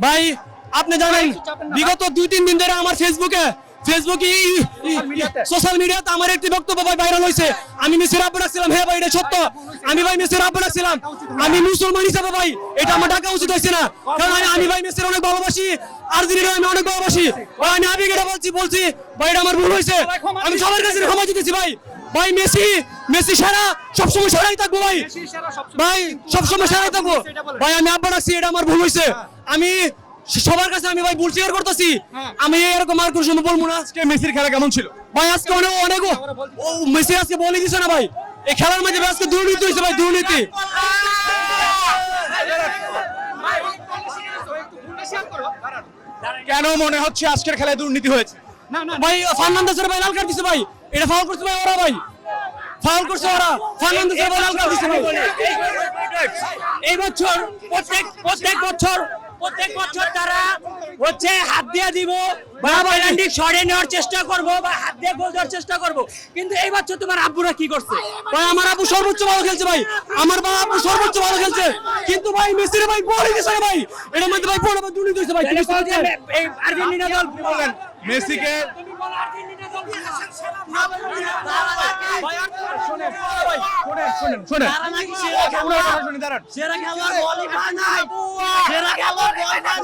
ভাই আপনি জানেন বিগত 2-3 দিন ধরে আমার ফেসবুকে সোশ্যাল মিডিয়াতে আমার একটি বক্তব্য ভাই ভাইরাল হয়েছে। আমি মেসির আব্বা ডাকছিলাম, হ্যাঁ ভাই এটা সত্য, আমি ভাই মেসির আব্বা ডাকছিলাম। আমি মুসলমান হিসাবে ভাই এটা আমার ডাকা উচিত হয়েছে না, কারণ আমি ভাই মেসির অনেক ভালোবাসি, আর্জেন্টিনা আমি অনেক ভালোবাসি ভাই। আমি আবেগে বলছি ভাই এটা আমার ভুল হয়েছে, আমি সবার কাছে ক্ষমা চাইতেছি ভাই। ভাই মেসি সারা সবসময় সারাই থাকবো ভাই, ভাই সবসময় সারাই থাকবো ভাই। আমি আব্বা ডাকছি, এটা আমার ভুল হয়েছে। আমি সবার কাছে আমি ভাই ভুল স্বীকার করতেছি। আমি এরকম আর কোনো সময় বলবো না। আজকে মেসির খেলা কেমন ছিল ভাই আজকে অনেক ও মেসি আজকে বলে দিছে না ভাই, এই খেলার মধ্যে আজকে দুর্নীতি হয়েছে ভাই, দুর্নীতি। কেন মনে হচ্ছে আজকের খেলায় দুর্নীতি হয়েছে? ভাই ফার্নান্দেসের ভাই লাল কার্ড দিছে ভাই, এটা ফাউল করছে ভাই ওরা, ভাই ফাউল করছে ওরা, ফার্নান্দেসের ভাই লাল কার্ড দিছে ভাই। এই বছর প্রত্যেক বছর তারা হচ্ছে হাত দিয়ে দিব বা পেনাল্টি সরে নেওয়ার চেষ্টা করব বা হাত দিয়ে গোল দেওয়ার চেষ্টা করব, কিন্তু এই বছর তোমার আব্বুরা কি করছে? ভাই আমার আব্বু সর্বোচ্চ ভালো খেলছে ভাই, আমার আব্বু সর্বোচ্চ ভালো খেলছে, কিন্তু ভাই মেসির ভাই বলে দিছে ভাই, এর মধ্যে ভাই বড় দুর্নীতি হয়েছে ভাই। এই আর্জেন্টিনা দল বলেন মেসিকে শোনেন সেরা খেলোয়াড় বলই পায় নাই, সেরা খেলোয়াড় বলই পায়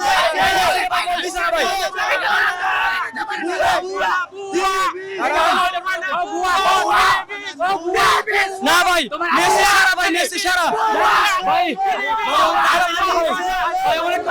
না ভাই মেসি সারা, ভাই মেসি সারা ভাই, ভাই অনেক